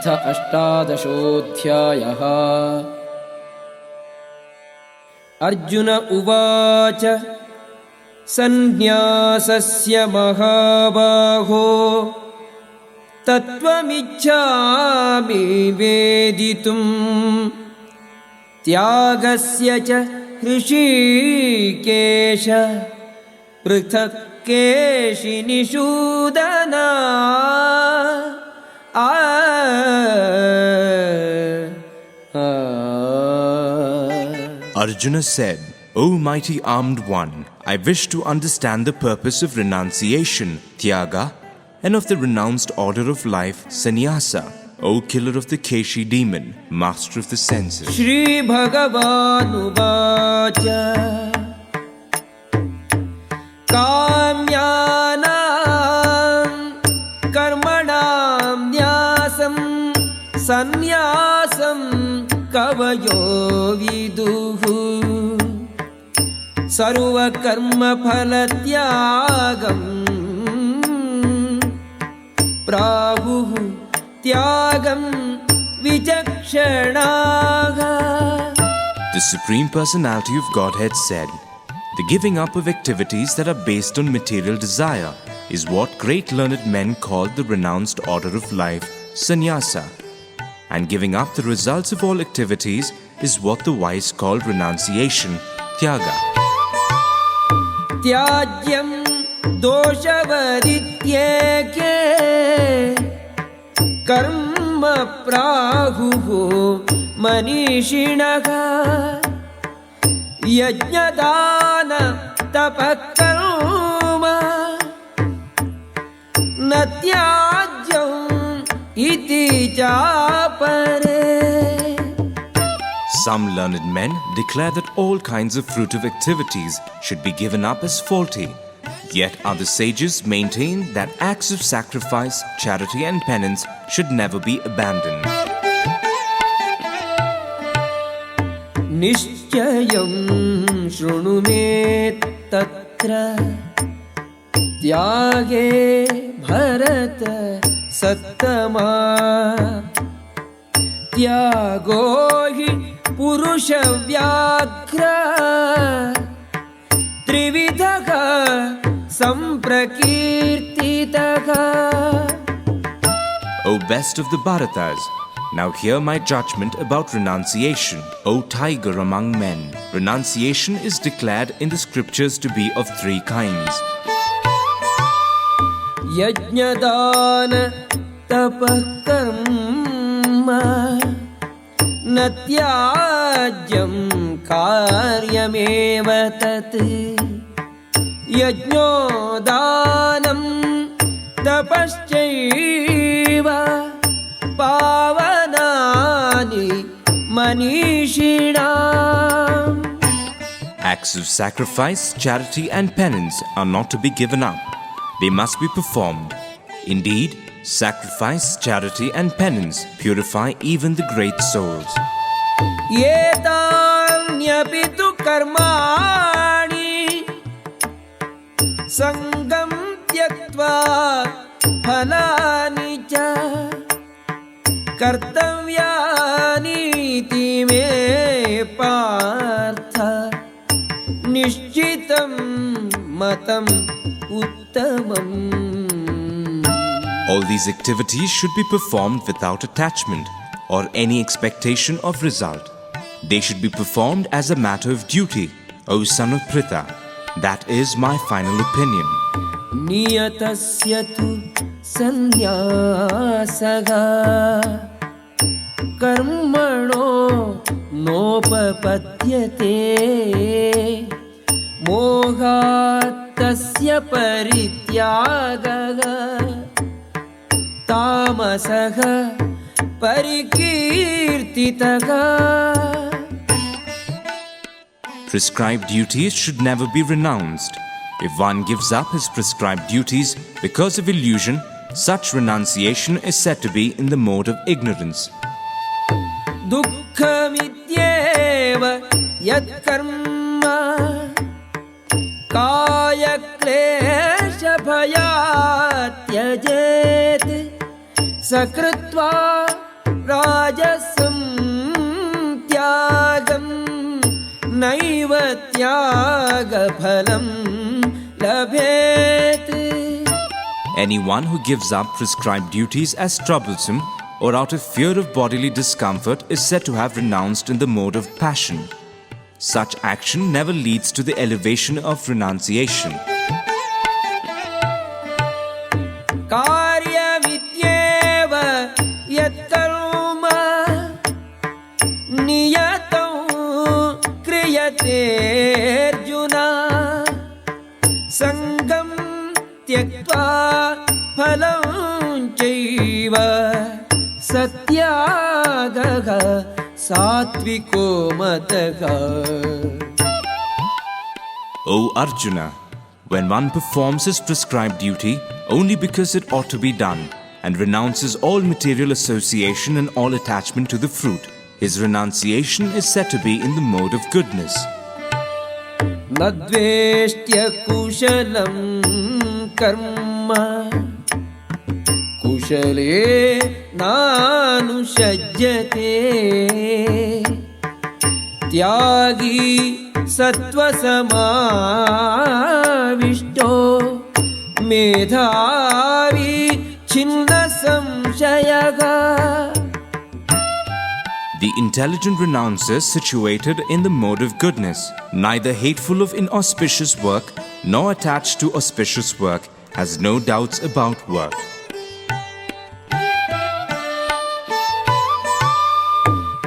अथ 18 अर्जुन उवाच सन्न्यासस्य महाबाहो तत्त्वमिच्छामि वेदितुम् त्यागस्य च हृषीकेश पृथक् केशिनिषूदना Arjuna said, O mighty armed one, I wish to understand the purpose of renunciation, Tyaga, and of the renounced order of life, Sannyasa, O killer of the Keshi demon, master of the senses. Shri Bhagavanuvacha Kamyanam Karmanam Nyasam Sannyasam Kavayo Viduhu Sarva Karma Phalatyagam Prahuhu Tyagam Vichakshanaga. The Supreme Personality of Godhead said, the giving up of activities that are based on material desire is what great learned men call the renounced order of life, sannyasa. And giving up the results of all activities is what the wise call renunciation, tyaga. Tyajyam doshavarithyeke karma prahuho manishinaha yajnadana tapakarma natyajyam iti chapare. Some learned men declare that all kinds of fruitive activities should be given up as faulty. Yet other sages maintain that acts of sacrifice, charity and penance should never be abandoned. Nishchayam shrunu me tatra tyage bharata sattama tyago hi purusha vyaghra trividhaha samprakirtitaha. O best of the Bharatas, now hear my judgment about renunciation, O tiger among men. Renunciation is declared in the scriptures to be of three kinds. Yajnadana tapah karma natyajyam karyameva tat yajnodanam tapaschaiva pavanani manishinam. Acts of sacrifice, charity and penance are not to be given up. They must be performed. Indeed, sacrifice, charity and penance purify even the great souls. Yetanyapitu karmani sangam tyaktva phalani cha kartavyani iti me partha nishchitam matam uttamam. All these activities should be performed without attachment or any expectation of result. They should be performed as a matter of duty, O son of Pritha. That is my final opinion. Niyatasya tu sannyasaha karmano nopapadyate mohatasya parityagaha tamasaha parikirtitaha. Prescribed duties should never be renounced. If one gives up his prescribed duties because of illusion, such renunciation is said to be in the mode of ignorance. Dukkhamityeva yat karma kaya klesha bhayat tyajet sakritva राजसं त्यागं नैव त्यागफलं लभेत्. Anyone who gives up prescribed duties as troublesome or out of fear of bodily discomfort is said to have renounced in the mode of passion. Such action never leads to the elevation of renunciation. कार्यमित्येव यत्कर्म नियतं क्रियते अर्जुन. संगं त्यक्त्वा फलं चैव सत्यागः सात्विको मतः. O Arjuna, when one performs his prescribed duty only because it ought to be done and renounces all material association and all attachment to the fruit, his renunciation is said to be in the mode of goodness. नद्वेष्ट्य कुशलं कर्म कुशले नानुषज्यते. त्यागी सत्त्वसमाविष्टो मेधावी छिन्न संशयः. The intelligent renouncer situated in the mode of goodness, neither hateful of inauspicious work nor attached to auspicious work, has no doubts about work.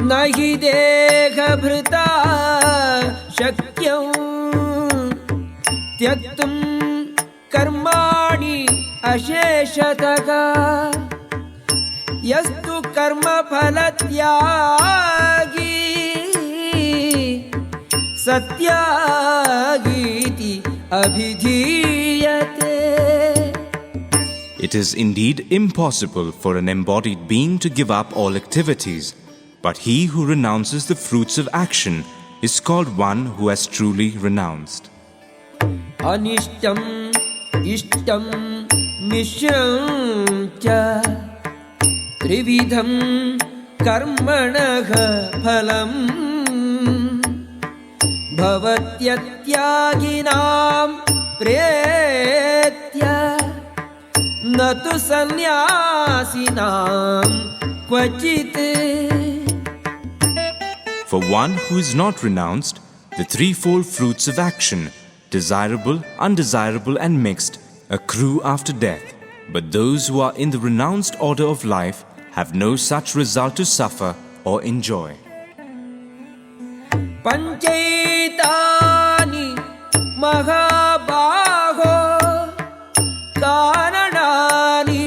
न हि देहभृता शक्यं त्यक्तुं कर्माणि अशेषतः. यस्तु कर्मफलत्यागी सत्यागीति अभिधीयते. It is indeed impossible for an embodied being to give up all activities, but he who renounces the fruits of action is called one who has truly renounced. अनिष्टं इष्टं मिश्रं च त्रिविधं कर्मणः फलम्. भवत्यत्यागिनां प्रेत्य न तु सन्न्यासिनां क्वचित्. For one who is not renounced, the threefold fruits of action, desirable, undesirable, and mixed, accrue after death. But those who are in the renounced order of life have no such result to suffer or enjoy. पञ्चैतानि महाबाहो कारणानि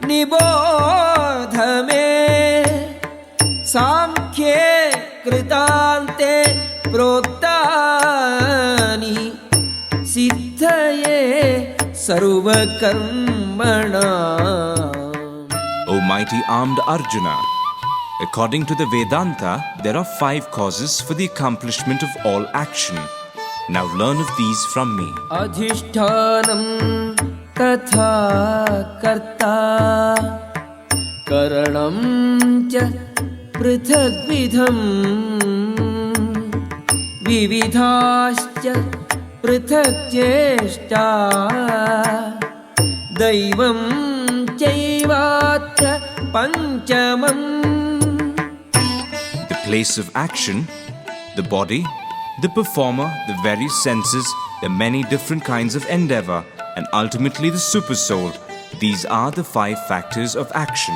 निबोध मे. सांख्ये कृतान्ते प्रोक्तानि सिद्धये सर्वकर्मणाम्. O mighty armed Arjuna, according to the Vedanta, there are 5 causes for the accomplishment of all action. Now learn of these from me. अधिष्ठानं तथा कर्ता करणं च पृथग्विधम्. विविधाश्च पृथक् चेष्टा दैवं चैवात्र पञ्चमम्. The place of action, the body, the performer, the various senses, the many different kinds of endeavor, and ultimately the supersoul. These are the 5 factors of action.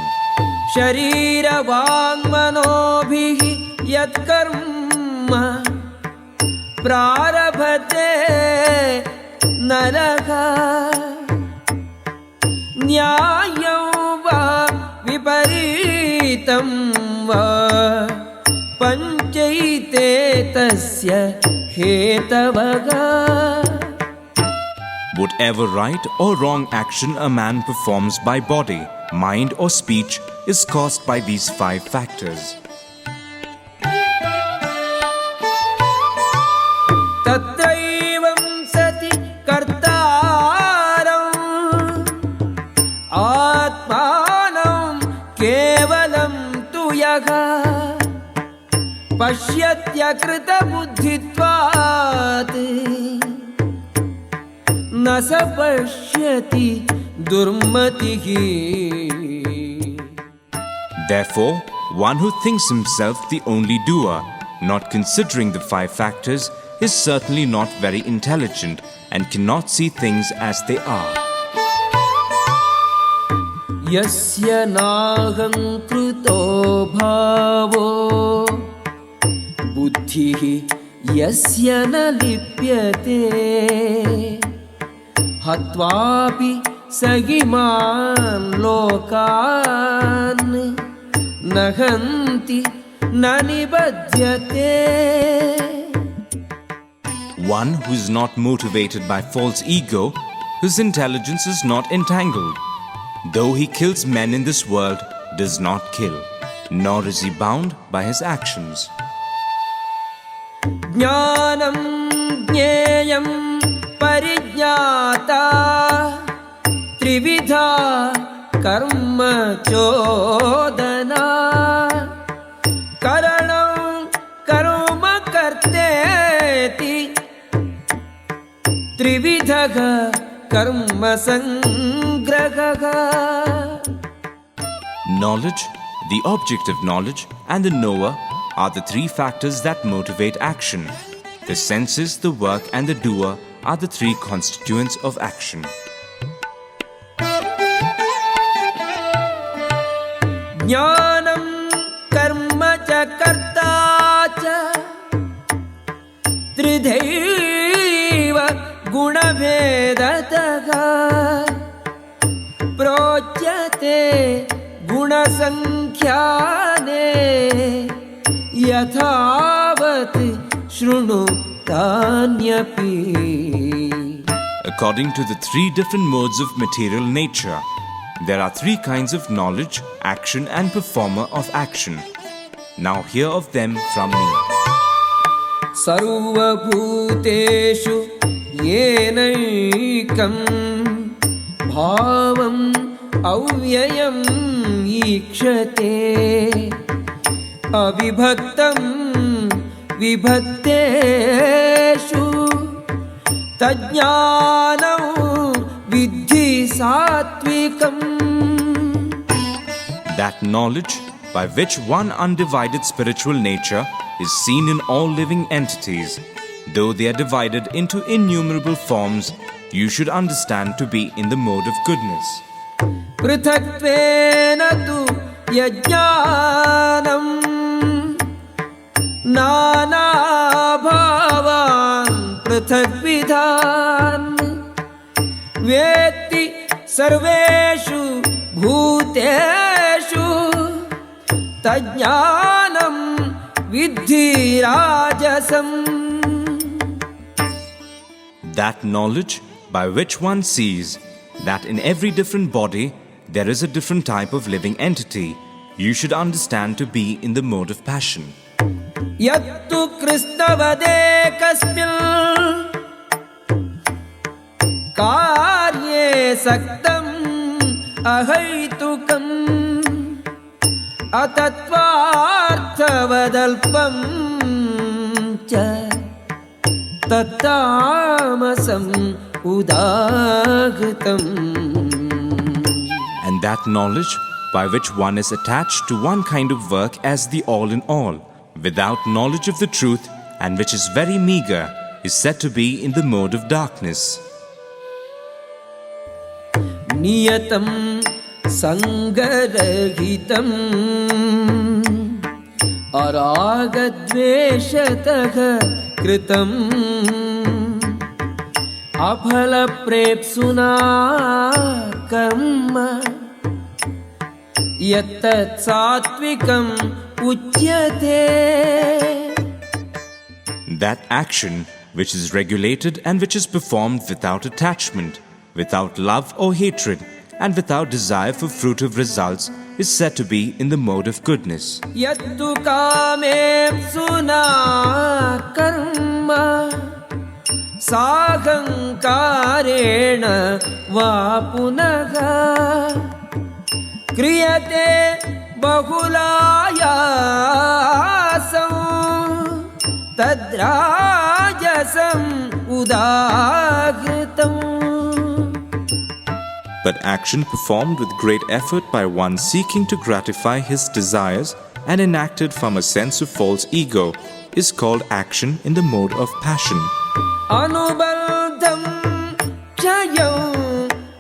शरीर वाङ्मनोभिः यत्कर्म प्रारभते नरः. न्यायं वा विपरीतं वा पञ्चैते तस्य हेतवः. Whatever right or wrong action a man performs by body, mind, or speech is caused by these 5 factors. तत्रैवं सति कर्तारम् आत्मानं केवलं तु सत्यकृतबुद्धित्वात् न स पश्यति दुर्मतिः. Therefore, one who thinks himself the only doer, not considering the five factors, is certainly not very intelligent and cannot see things as they are. यस्य नाहङ्कृतो भावो बुद्धिः यस्य न लिप्यते हत्वापि स इमान् लोकान् न हन्ति न निबध्यते. One who is not motivated by false ego, whose intelligence is not entangled, though he kills men in this world, does not kill, nor is he bound by his actions. ज्ञानं ज्ञेयं परिज्ञाता त्रिविधा कर्म चोदना करणं कर्म कर्तेति त्रिविधः कर्म संग्रहः. Knowledge, the object of knowledge, and the knower are the three factors that motivate action. The senses, the work, and the doer are the three constituents of action. ज्ञानं कर्म च कर्ता च त्रिधैव गुणभेदतः प्रोच्यते गुणसंख्याने यथावत् शृणु तान्यपि. According to the three different modes of material nature, there are three kinds of knowledge, action, and performer of action. Now hear of them from me. सर्वभूतेषु येनैकं भावम् अव्ययम् ईक्षते अविभक्तं विभक्तेषु तज्ज्ञानं विद्धि सात्विकम्. That knowledge by which one undivided spiritual nature is seen in all living entities, though they are divided into innumerable forms, you should understand to be in the mode of goodness. पृथक्त्वेन तु यज्ञानं नानाभावान् पृथग्विधान् वेत्ति सर्वेषु भूतेषु तज्ज्ञानं विद्धि राजसम्. That knowledge by which one sees that in every different body there is a different type of living entity, you should understand to be in the mode of passion. यत्तु कृष्णवदेकस्मिन् कार्ये सक्तम् अहैतुकम् अतत्त्वार्थवदल्पम् च तत्तामसम् उदाहृतम्. And that knowledge by which one is attached to one kind of work as the all in all, without knowledge of the truth, and which is very meager, is said to be in the mode of darkness. नियतं संगरहितम् अरागद्वेषतः कृतम् अफलप्रेप्सुना कर्म यत्तत् सात्विकम् उच्यते. That action which is regulated and which is performed without attachment, without love or hatred, and without desire for fruitive results is said to be in the mode of goodness. यत्तु कामेप्सुना कर्म साहंकारेण वा पुनः क्रियते बहुलायासं तद्राजसम् उदाहृतम्. But action performed with great effort by one seeking to gratify his desires and enacted from a sense of false ego is called action in the mode of passion. अनुबन्धं क्षयं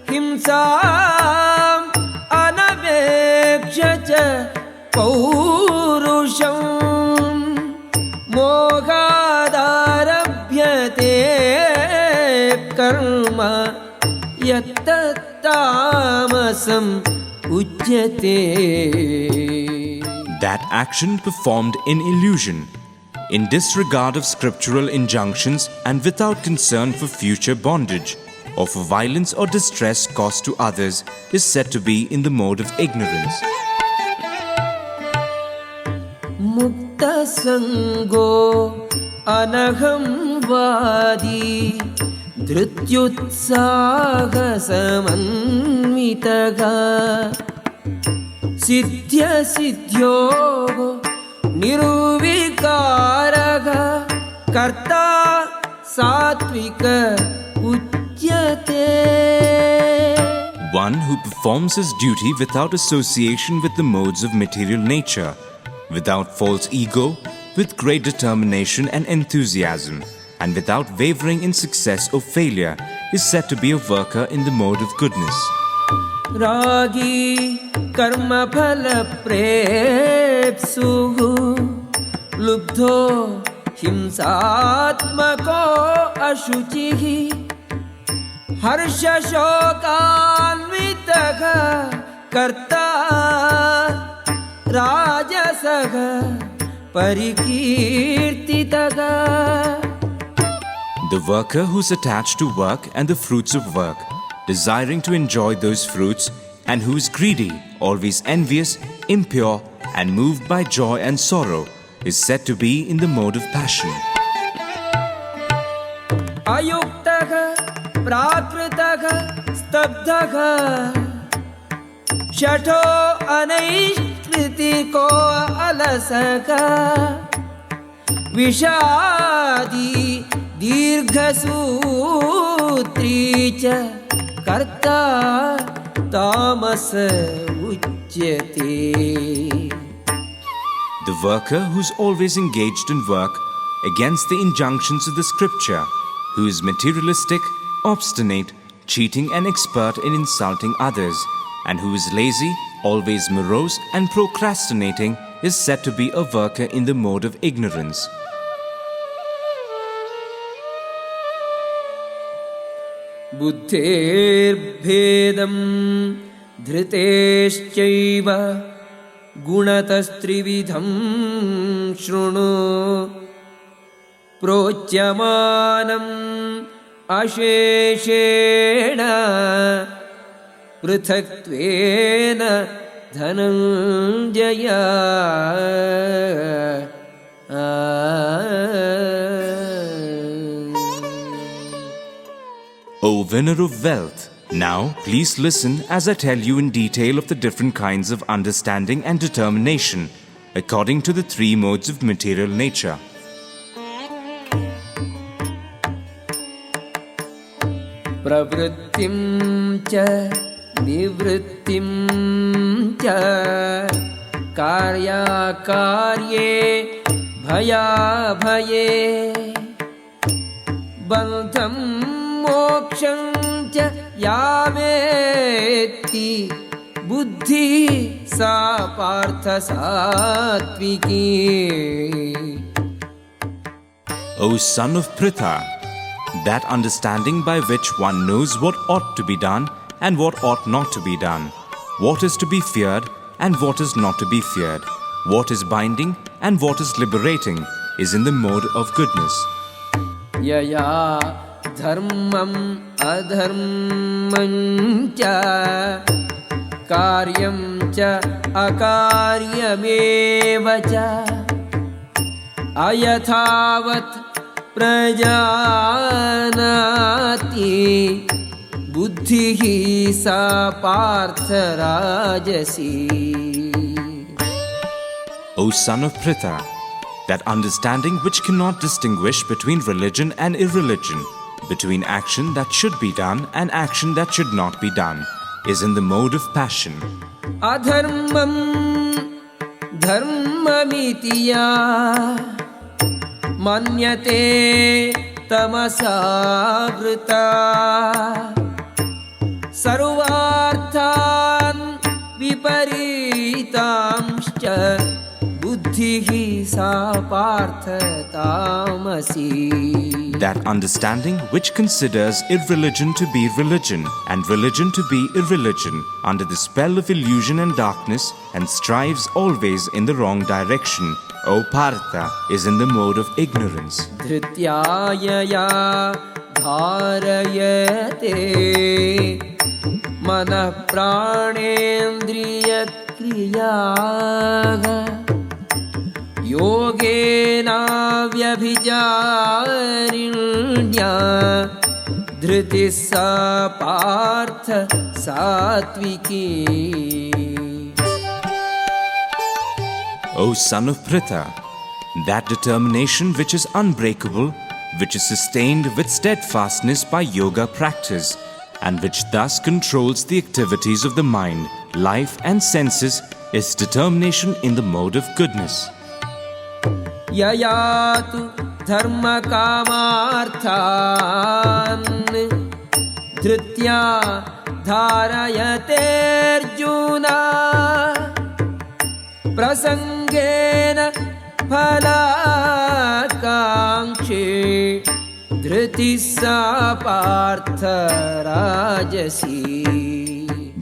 हिंसाम् अनवेक्ष्य च पौरुषं मोहादारभ्यते कर्म यत्तत्तामसम् उच्यते. That action performed in illusion, in disregard of scriptural injunctions and without concern for future bondage, or for violence or distress caused to others, is said to be in the mode of ignorance. Mukta sango anaham vadi dhrityutsaha samanvitaga siddhya siddhyo niruvikaraga karta satvika uchyate. One who performs his duty without association with the modes of material nature, without false ego, with great determination and enthusiasm, and without wavering in success or failure, is said to be a worker in the mode of goodness. Ragi karma phala prepsuhu lubdho himsatmako ashuchihi harsha shokanvitaha karta rajasaha parikirtitaha. The worker who's attached to work and the fruits of work, desiring to enjoy those fruits, and who is greedy, always envious, impure, and moved by joy and sorrow, is said to be in the mode of passion. Ayuktaha prakritaha stabdhaha shatho anaishkritiko alasaka vishadi dirghasutri cha karta tamasa uchyate. The worker who's always engaged in work against the injunctions of the scripture, who is materialistic, obstinate, cheating and expert in insulting others, and who is lazy, always morose and procrastinating, is said to be a worker in the mode of ignorance. बुद्धेर्भेदं धृतेश्चैव गुणतस्त्रिविधं शृणु प्रोच्यमानम् अशेषेण पृथक्त्वेन Dhananjaya. O winner of wealth, now please listen as I tell you in detail of the different kinds of understanding and determination according to the three modes of material nature. प्रवृत्तिं च निवृत्तिं च कार्याकार्ये भयाभये बन्धं मोक्षं च यावेत्ति बुद्धिः सा पार्थ सात्विकी. O son of Pritha, that understanding by which one knows what ought to be done and what ought not to be done, what is to be feared and what is not to be feared, what is binding and what is liberating, is in the mode of goodness. यया धर्मम् अधर्मं च कार्यं च अकार्यमेव च अयथावत् प्रजानाति बुद्धिः सा पार्थ राजसी. O son of Pritha, that understanding which cannot distinguish between religion and irreligion, between action that should be done and action that should not be done, is in the mode of passion. अधर्मं धर्ममितिया मन्यते तमसावृता सर्वार्थान् विपरीतांश्च बुद्धिः सा पार्थ तामसी. That understanding which considers irreligion to be religion and religion to be irreligion under the spell of illusion and darkness and strives always in the wrong direction, O Partha, is in the mode of ignorance. धृत्यायया धारयते मनः प्राणेन्द्रियक्रियाः योगेनाव्यभिचारिण्या धृतिः सा पार्थ सात्विकी. O son of Pritha, that determination which is unbreakable, which is sustained with steadfastness by yoga practice, and which thus controls the activities of the mind, life and senses, is determination in the mode of goodness. यया तु धर्मकामार्थान् धृत्या धारयतेऽर्जुन प्रसङ्गेन फलाकाङ्क्षी धृतिः सा पार्थ राजसी.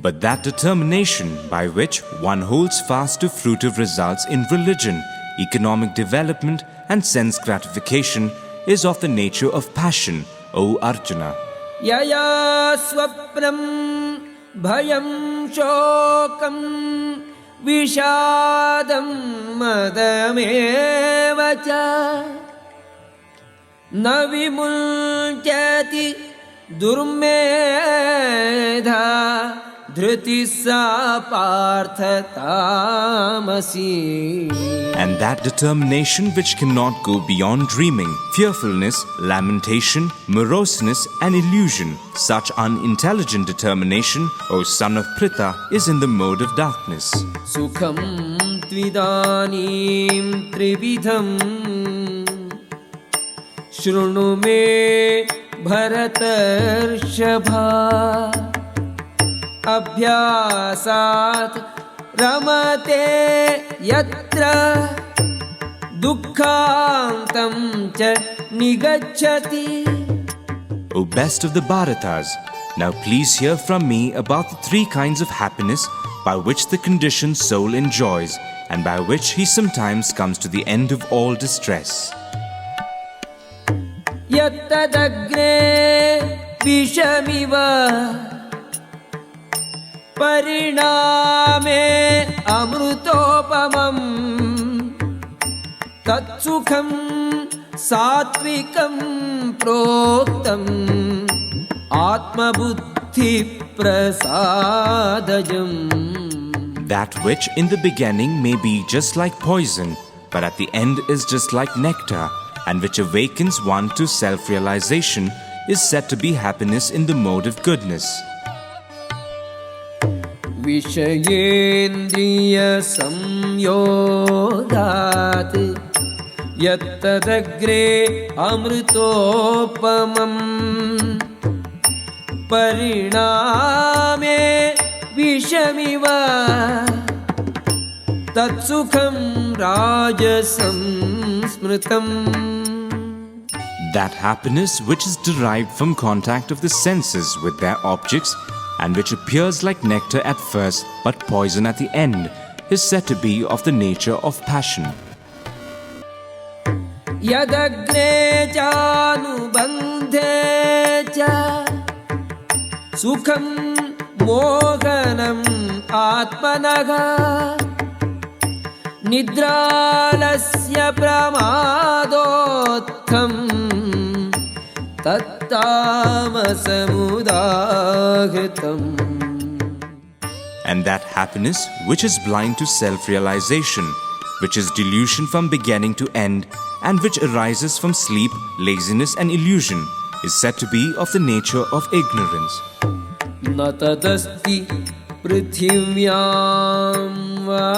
But that determination by which one holds fast to fruitive results in religion, economic development and sense gratification is of the nature of passion, O Arjuna. यया स्वप्नं भयं शोकं विषादं मदमेव च न विमुञ्चति दुर्मेधा धृतिः सा पार्थ तामसी. And that determination which cannot go beyond dreaming, fearfulness, lamentation, moroseness and illusion, such unintelligent determination, O son of Pritha, is in the mode of darkness. सुखं त्विदानीं त्रिविधं शृणु मे भरतर्षभा अभ्यासात् रमते यत्र दुःखान्तं च निगच्छति. O best of the Bharatas, now please hear from me about the three kinds of happiness by which the conditioned soul enjoys and by which he sometimes comes to the end of all distress. यत्तदग्रे विषमिव परिणामे अमृतोपमम् तत्सुखं सात्विकं प्रोक्तम् आत्मबुद्धिप्रसादजम्. That which in the beginning may be just like poison, but at the end is just like nectar, and which awakens one to self-realization, is said to be happiness in the mode of goodness. विषयेन्द्रिय संयोगात् यत्तदग्रे अमृतोपमम् परिणामे विषमिव तत्सुखं राजसं स्मृतम्. That happiness which is derived from contact of the senses with their objects and which appears like nectar at first but poison at the end is said to be of the nature of passion. यदग्रे चानुबन्धे च सुखं मोहनम् आत्मनः निद्रालस्य प्रमादोत्थं तत्तामसमुदाहृतम्. And that happiness which is blind to self-realization, which is delusion from beginning to end, and which arises from sleep, laziness, and illusion, is said to be of the nature of ignorance. न तदस्ति पृथिव्यां वा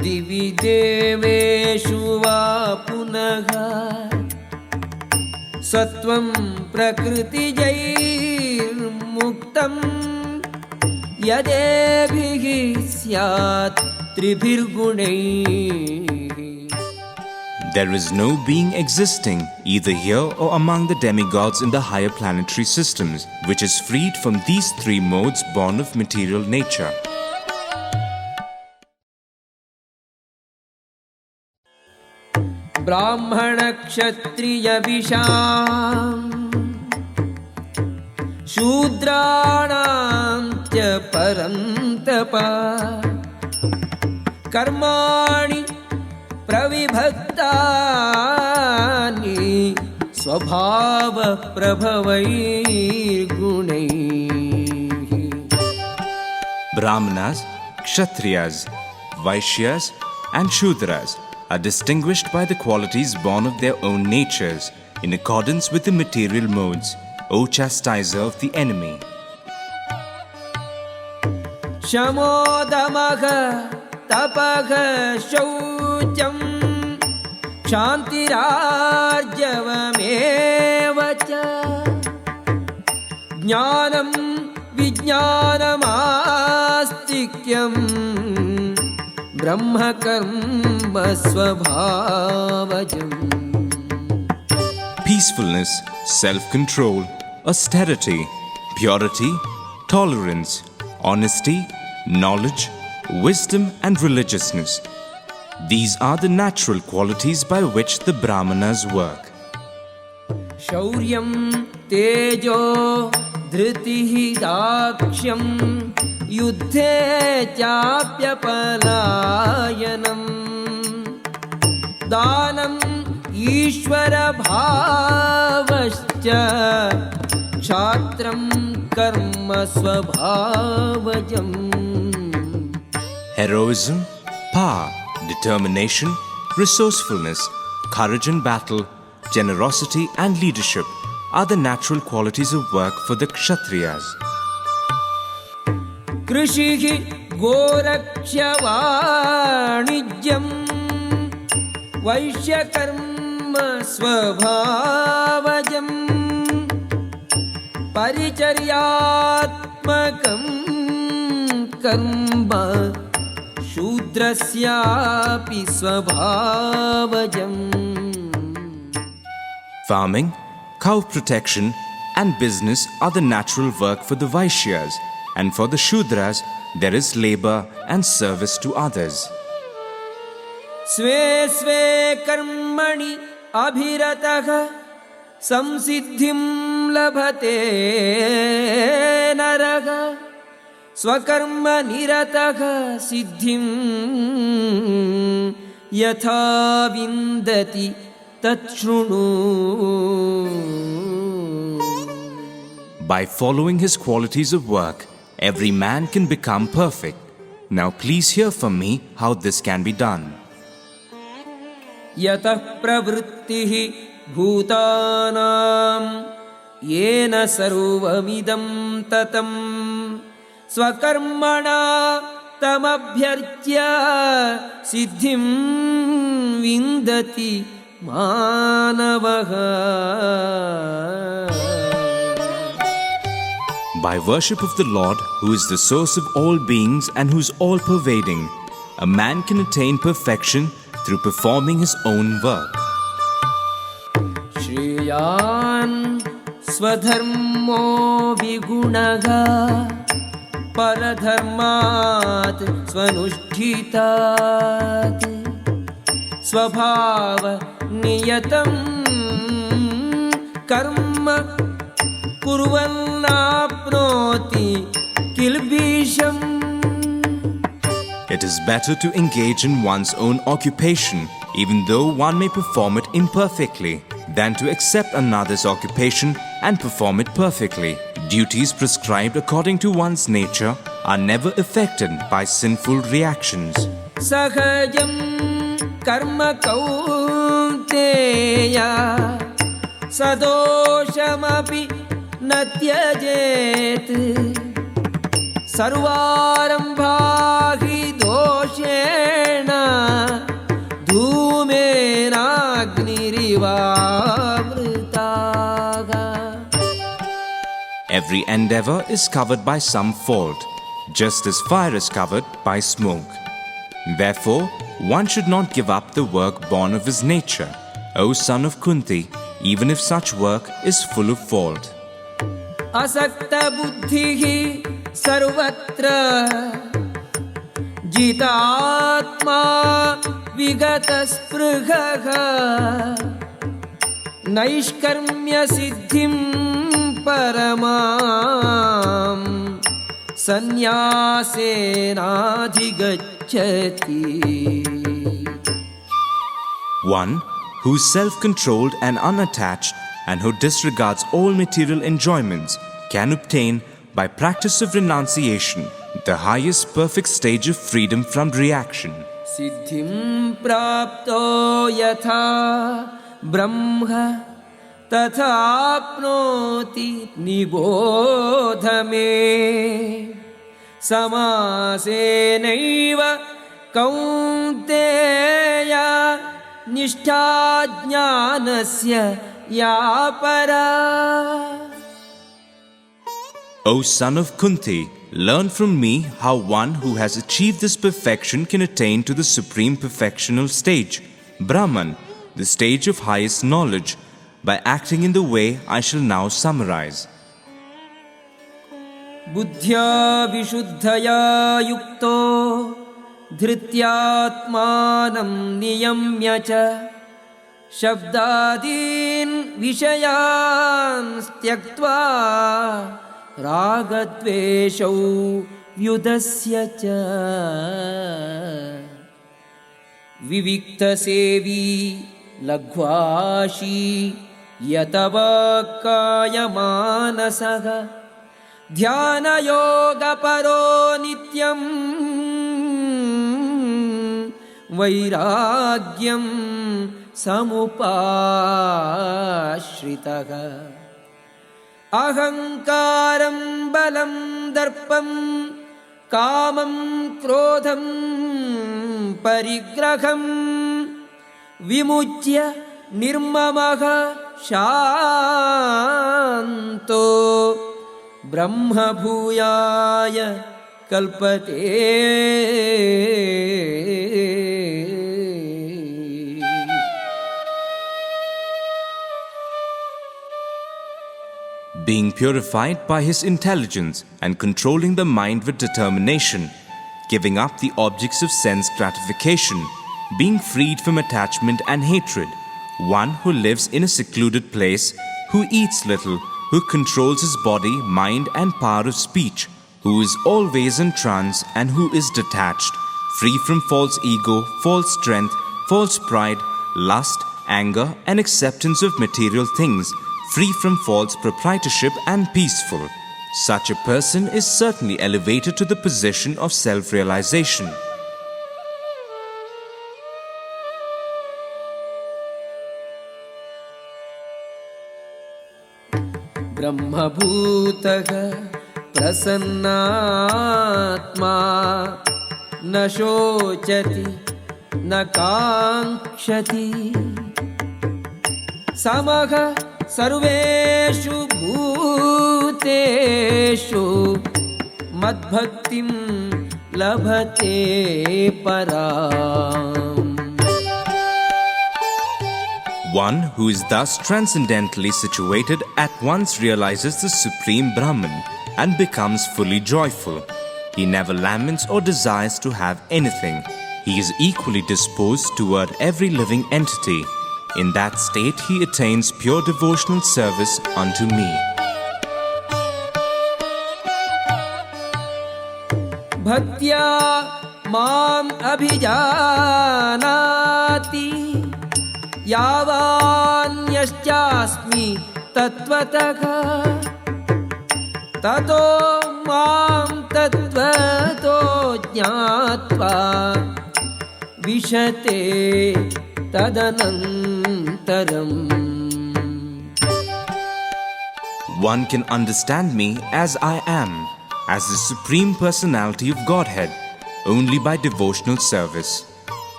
दिवि देवेषु वा पुनः सत्वं प्रकृतिजैर्मुक्तं यदेभिः स्यात् त्रिभिर्गुणैः. There is no being existing either here or among the demigods in the higher planetary systems which is freed from these three modes born of material nature. ब्राह्मण क्षत्रिय विशां शूद्राणां च परन्तप कर्माणि प्रविभक्तानि स्वभाव प्रभवैर्गुणैः. Brahmanas, Kshatriyas, Vaishyas, and Shudras are distinguished by the qualities born of their own natures in accordance with the material modes, O chastiser of the enemy. शमोदमः तपः शौचं क्षान्तिरार्जवमेव च ज्ञानं विज्ञानमास्तिक्यं ब्रह्मकर्म स्वभावजम्. Peacefulness, self-control, austerity, purity, tolerance, honesty, knowledge, wisdom and religiousness. These are the natural qualities by which the Brahmanas work. शौर्यं तेजो धृतिः दाक्ष्यं युद्धे चाप्यपलायनं दानम् ईश्वरभावश्च क्षात्रं कर्म स्वभावजम्. Heroism, power, determination, resourcefulness, courage in battle, generosity and leadership are the natural qualities of work for the Kshatriyas. कृषिः गोरक्ष्यवाणिज्यं वैश्यकर्म स्वभावजम् परिचर्यात्मकं कर्म शूद्रस्यापि स्वभावजम्. Farming, cow protection and business are the natural work for the Vaishyas, and for the Shudras there is labor and service to others. स्वे स्वे कर्मणि अभिरतः संसिद्धिं लभते नरः स्वकर्म निरतः सिद्धिं यथा विन्दति तच्छृणु. By following his qualities of work, every man can become perfect. Now please hear from me how this can be done. यतः प्रवृत्तिः भूतानां येन सर्वमिदं ततं स्वकर्मणा तमभ्यर्च्य सिद्धिं विन्दति मानवः. By worship of the Lord, who is the source of all beings and who is all-pervading, a man can attain perfection through performing his own work. श्रेयान् स्वधर्मो विगुणः परधर्मात् स्वनुष्ठितात् स्वभावनियतं कर्म कुर्वन्नाप्नोति किल्बिषम्. It is better to engage in one's own occupation, even though one may perform it imperfectly, than to accept another's occupation and perform it perfectly. Duties prescribed according to one's nature are never affected by sinful reactions. सहजं कर्म कौन्तेय सदोषमपि न त्यजेत् सर्वारम्भा हि दोषेण धूमेनाग्निरिवावृताः. Every endeavor is covered by some fault, just as fire is covered by smoke. Therefore, one should not give up the work born of his nature, O son of Kunti, even if such work is full of fault. असक्ता बुद्धिः सर्वत्र जितात्मा विगतस्पृहः नैष्कर्म्य सिद्धिं परमां संन्यासेनाधिगच्छति. One who is self-controlled and unattached and who disregards all material enjoyments can obtain, by practice of renunciation, the highest perfect stage of freedom from reaction. सिद्धिं प्राप्तो यथा ब्रह्म तथाप्नोति निबोध मे. समासेनैव कौन्तेय निष्ठा ज्ञानस्य या परा. O son of Kunti, learn from me how one who has achieved this perfection can attain to the supreme perfectional stage, Brahman, the stage of highest knowledge, by acting in the way I shall now summarize. बुद्ध्या विशुद्धया युक्तो धृत्यात्मानं नियम्य च शब्दादीन् विषयान् त्यक्त्वा रागद्वेषौ व्युदस्य च. विविक्तसेवी लघ्वाशी यतवाक्कायमानसः ध्यानयोगपरो नित्यं वैराग्यं समुपाश्रितः. अहङ्कारं बलं दर्पं कामं क्रोधं परिग्रहं विमुच्य निर्ममः शान्तो ब्रह्मभूयाय कल्पते. Being purified by his intelligence and controlling the mind with determination, giving up the objects of sense gratification, being freed from attachment and hatred, one who lives in a secluded place, who eats little, who controls his body, mind and power of speech, who is always in trance and who is detached, free from false ego, false strength, false pride, lust, anger and acceptance of material things, free from false proprietorship and peaceful. Such a person is certainly elevated to the position of self-realization. ब्रह्मभूतः प्रसन्नात्मा न शोचति न काङ्क्षति समः सर्वेषु भूतेषु मद्भक्तिं लभते पराम्. One who is thus transcendently situated at once realizes the Supreme Brahman and becomes fully joyful. He never laments or desires to have anything. He is equally disposed toward every living entity. In that state, he attains pure devotional service unto me. Bhaktya mam abhijanati यावान्यश्चास्मि तत्त्वतः ततो मां तत्त्वतो ज्ञात्वा विशते तदनन्तरम्. One can understand me as I am, as the Supreme Personality of Godhead, only by devotional service.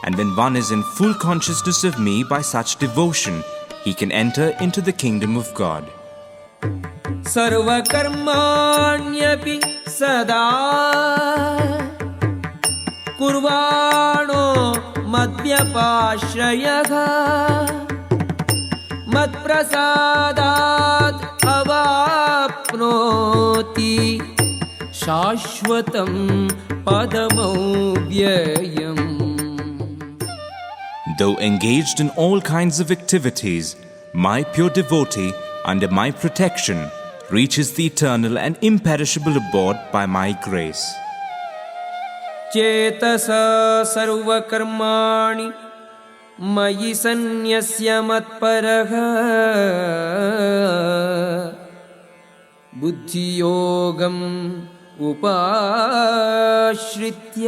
And when one is in full consciousness of me by such devotion, he can enter into the kingdom of God. सर्वकर्माण्यपि सदा कुर्वाणो मद्व्यपाश्रयः मत्प्रसादात् अवाप्नोति शाश्वतं पदमव्ययम्. Though engaged in all kinds of activities, my pure devotee, under my protection, reaches the eternal and imperishable abode by my grace. चेतसा सर्वकर्माणि मयि सन्न्यस्य मत्परः बुद्धियोगम् उपाश्रित्य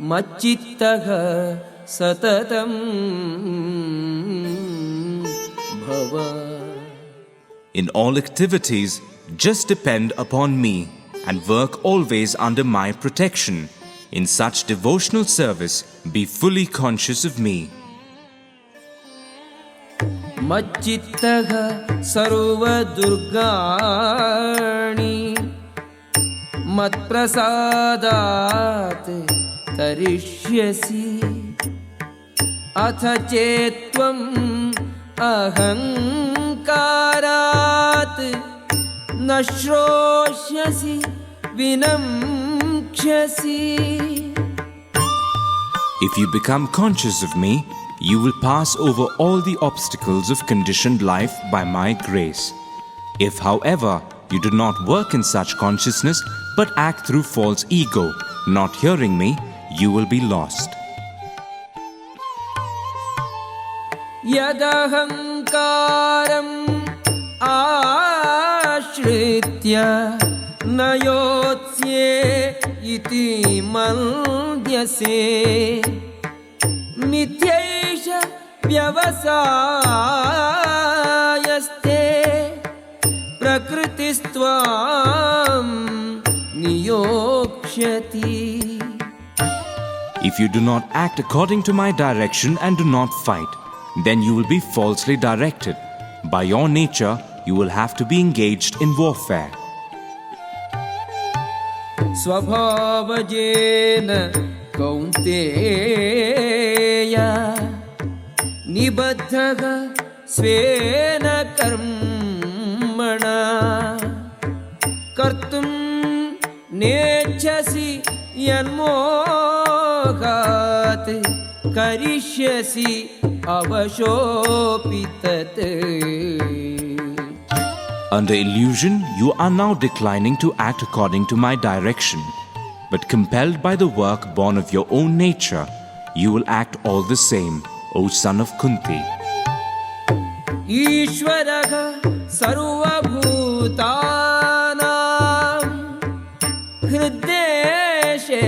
मच्चित्तः सततं भव. In all activities, just depend upon me and work always under my protection. In such devotional service, be fully conscious of me. मच्चित्तः सर्वदुर्गाणि मत्प्रसादात् तरिष्यसि. अथ चेत्त्वम् अहङ्कारात् न श्रोष्यसि विनङ्क्ष्यसि. If you become conscious of me, you will pass over all the obstacles of conditioned life by my grace. If, however, you do not work in such consciousness but act through false ego, not hearing me, you will be lost. यदहङ्कारम् आश्रित्य न योत्स्ये इति मन्यसे मिथ्यैष व्यवसायस्ते प्रकृतिस्त्वां नियोक्ष्यति. If you do not act according to my direction and do not fight, then you will be falsely directed. By your nature, you will have to be engaged in warfare. स्वभावजेन Kaunteya निबद्धः स्वेन कर्मणा कर्तुं नेच्छसि यन्मोहात् करिष्यसि अवशोऽपि तत्. Under illusion, you are now declining to act according to my direction. But compelled by the work born of your own nature, you will act all the same, O son of Kunti. ईश्वरः सर्वभूतानां हृद्देशे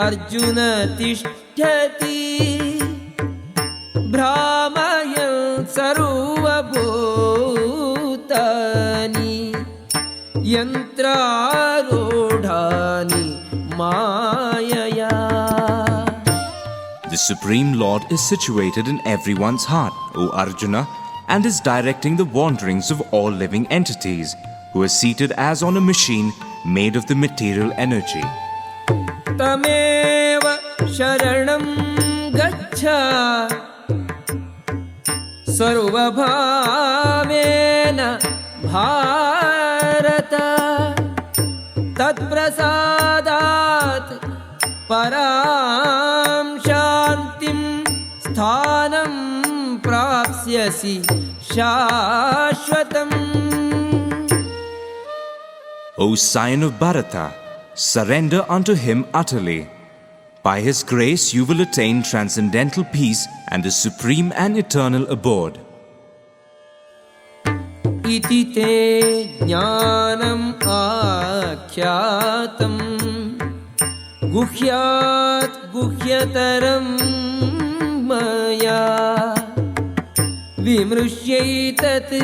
अर्जुन तिष्ठति. भ्रामयन् सर्वभूतानि यन्त्रारूढानि मायया. The Supreme Lord is situated in everyone's heart, O Arjuna, and is directing the wanderings of all living entities, who is seated as on a machine made of the material energy. तमेव शरणं गच्छ सर्वभावेन भारत. तत्प्रसादात् परां शान्तिं स्थानं प्राप्स्यसि शाश्वतम्. O scion of Bharata, surrender unto him utterly. By his grace you will attain transcendental peace and the supreme and eternal abode. इति ते ज्ञानम् आख्यातम् गुह्यात् गुह्यतरम् मया विमृश्यैतत्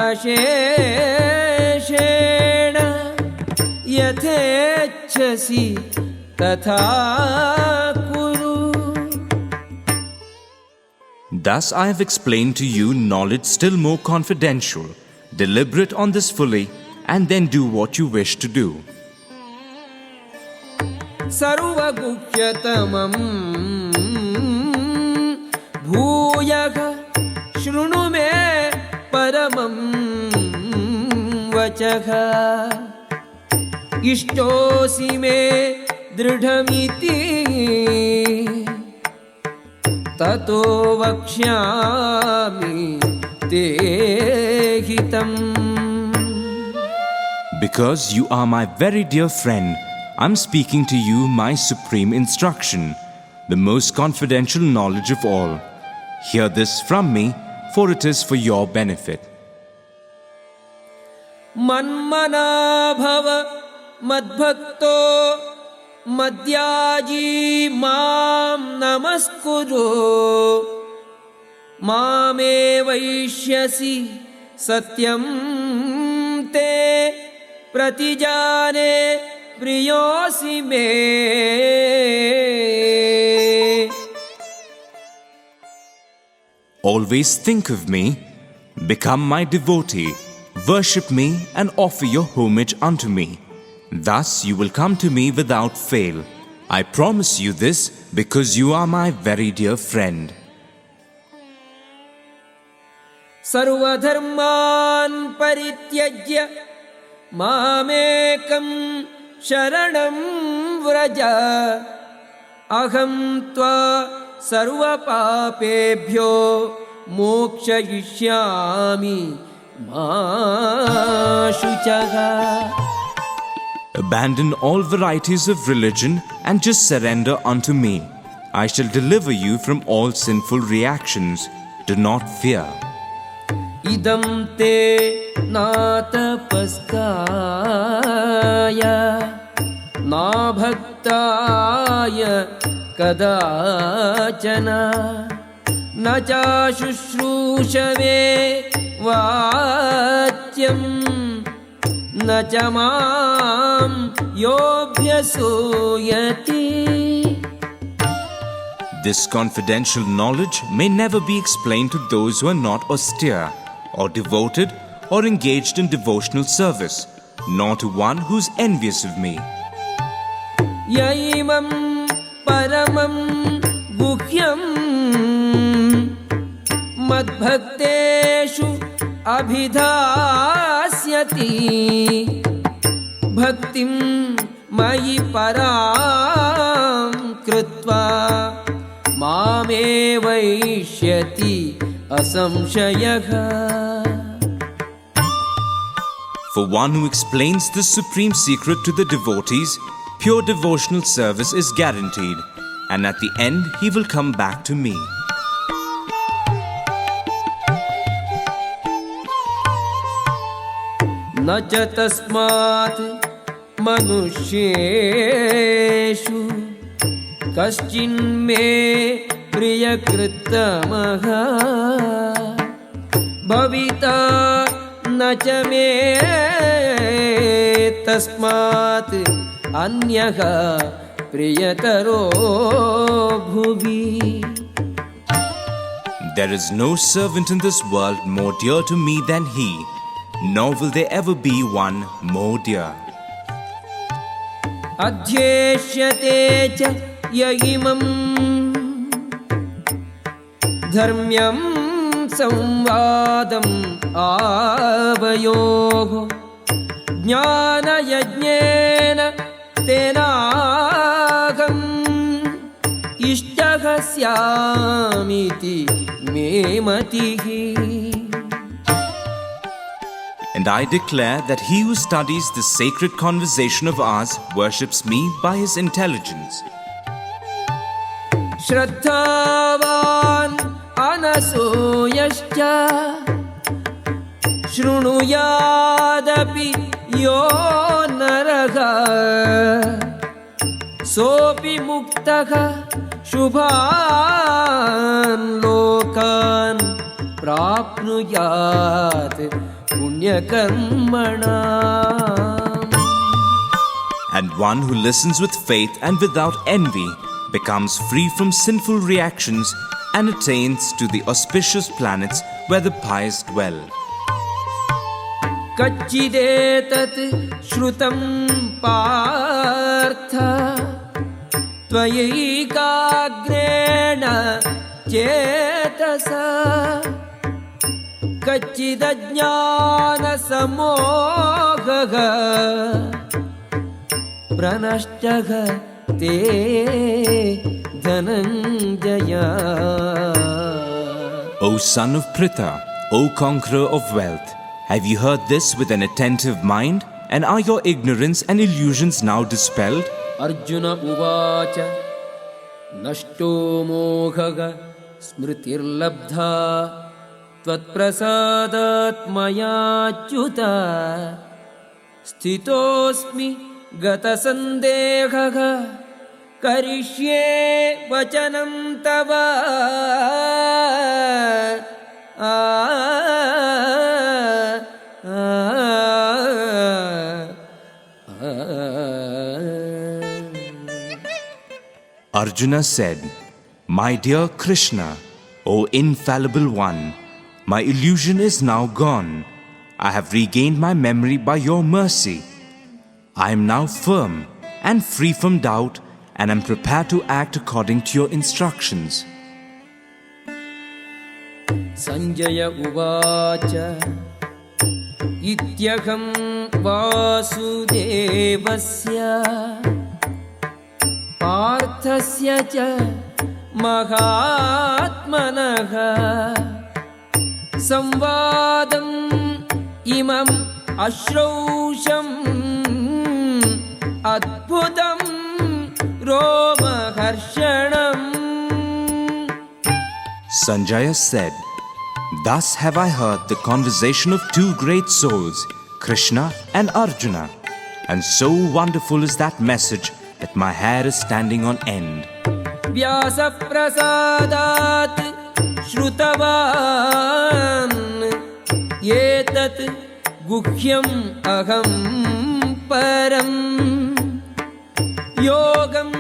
अशेषेण यथेच्छसि तथा कुरु. Thus I have explained to you knowledge still more confidential. Deliberate on this fully, and then do what you wish to do. सर्वगुह्यतमम् भूयः शृणु मे परमं वचः. इष्टोऽसि मे दृढमिति ततो वक्ष्यामि ते हितम्. Because you are my very dear friend, I'm speaking to you my supreme instruction, the most confidential knowledge of all. Hear this from me, for it is for your benefit. मन्मना भव मद्भक्तो मद्याजी मां नमस्कुरु. मामे वैष्यसि सत्यं ते प्रतिजाने प्रियोऽसि मे. Always think of me, become my devotee, worship me and offer your homage unto me. Thus you will come to me without fail. I promise you this because you are my very dear friend. सर्वधर्मान् परित्यज्य मामेकं शरणं व्रज. अहं त्वा सर्वपापेभ्यो मोक्षयिष्यामि मा शुचः. Abandon all varieties of religion and just surrender unto me. I shall deliver you from all sinful reactions. Do not fear. इदं ते नातपस्काय नाभक्ताय कदाचन न चाशुश्रूषवे वाच्यं न च मां योऽभ्यसूयति. This confidential knowledge may never be explained to those who are not austere or devoted or engaged in devotional service, nor to one who is envious of me. यैमं परमं गुह्यं मद्भक्तेषु अभिधास्यति. भक्तिं मयि परां कृत्वा मामेवैष्यति असंशयः. For one who explains this supreme secret to the devotees, pure devotional service is guaranteed, and at the end he will come back to me. न च तस्मात् मनुष्येषु कश्चिन्मे प्रियकृत्तमः भविता न च मे तस्मात् अन्यः प्रियतरो भुवि. There is no servant in this world more dear to me than he, nor will there ever be one more dear. अध्येष्यते च य इमं धर्म्यं संवादम् आवयोः ज्ञानयज्ञेन तेनाहम् इष्टः स्यामीति मे मतिः. And I declare that he who studies this sacred conversation of ours worships me by his intelligence. श्रद्धावान् अनसूयश्च शृणुयादपि यो नरः सोऽपि मुक्तः शुभान् लोकान् प्राप्नुयात् पुण्यकर्मणा. And one who listens with faith and without envy becomes free from sinful reactions and attains to the auspicious planets where the pious dwell. कच्चिदेतत् श्रुतं पार्थ त्वयैकाग्रेण चेतसा कच्चिदज्ञानसमोहः प्रनष्टः ते Dhananjaya. O son of Pritha, O conqueror of wealth, have you heard this with an attentive mind? And are your ignorance and illusions now dispelled? Arjuna उवाच नष्टो मोहः स्मृतिर्लब्धा त्वत्प्रसादात् मयाच्युत स्थितोऽस्मि गतसन्देहः करिष्ये वचनं तव. Arjuna said, "My dear Krishna, O infallible one, my illusion is now gone. I have regained my memory by your mercy. I am now firm and free from doubt and am prepared to act according to your instructions." Sanjaya उवाच इत्यहं वासुदेवस्य पार्थस्य च महात्मनः संवादम् इमम् अश्रौषम् अद्भुतं रोमहर्षणम्. Sanjaya said, "Thus have I heard the conversation of two great souls, Krishna and Arjuna, and so wonderful is that message that my hair is standing on end." व्यासप्रसादात् श्रुतवान् एतत् गुह्यम् अहं परम् योगं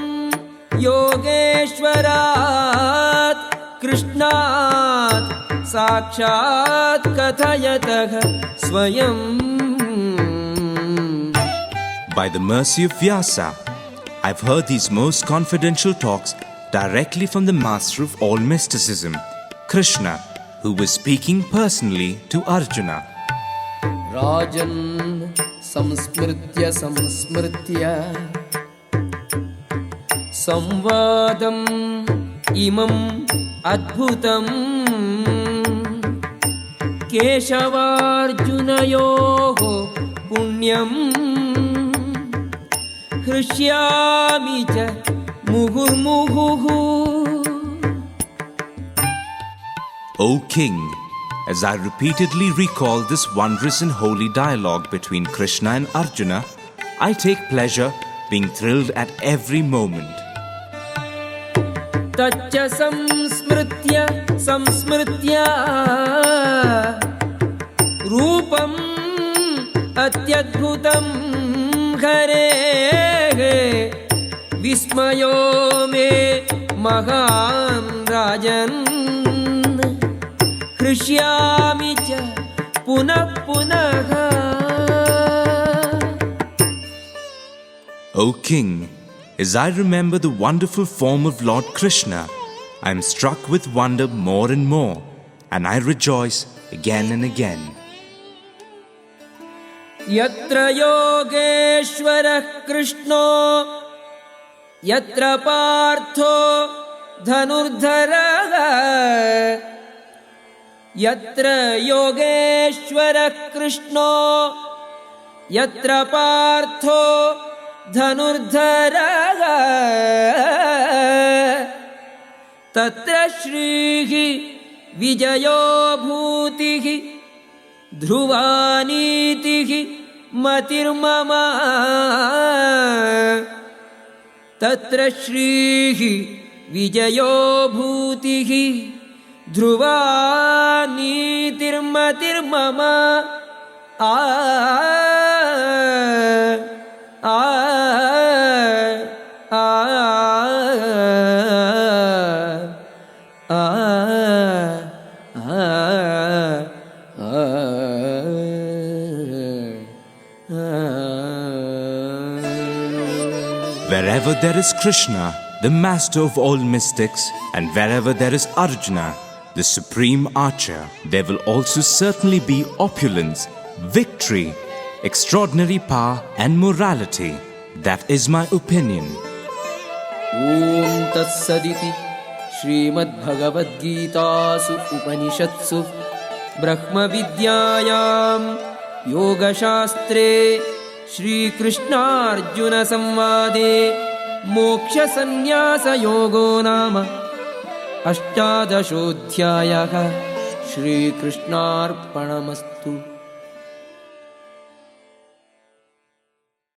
योगेश्वरात् कृष्णात् साक्षात् कथयतः स्वयं. By the mercy of Vyasa, I've heard these most confidential talks directly from the master of all mysticism, Krishna, who was speaking personally to Arjuna. राजन् संस्मृत्य संवादम् इमम् अद्भुतम् केशवार्जुनयोः पुण्यम् हृष्यामि च मुहुर्मुहुः. O King, as I repeatedly recall this wondrous and holy dialogue between Krishna and Arjuna, I take pleasure being thrilled at every moment. तच्च संस्मृत्य रूपम् अत्यद्भुतं हरेः विस्मयो मे महान् राजन् हृष्यामि च पुनः पुनः. O King, as I remember the wonderful form of Lord Krishna, I am struck with wonder more and more, and I rejoice again and again. यत्र योगेश्वरः कृष्णो यत्र पार्थो धनुर्धरः यत्र योगेश्वरः कृष्णो यत्र पार्थो धनुर्धरः तत्र श्रीः विजयो भूतिः ध्रुवानीतिः मतिर्मम तत्र श्रीः विजयो भूतिः ध्रुवा नीतिर्मतिर्मम आ आ आ Wherever there is Krishna, the master of all mystics, and wherever there is Arjuna, the supreme archer, there will also certainly be opulence, victory, extraordinary power and morality. That is my opinion. ॐ तत्सदिति श्रीमद्भगवद्गीतासु उपनिषत्सु ब्रह्मविद्यायां योगशास्त्रे श्रीकृष्णार्जुनसंवादे मोक्षसंन्यासयोगो नाम अष्टादशोऽध्यायः। श्रीकृष्णार्पणमस्तु।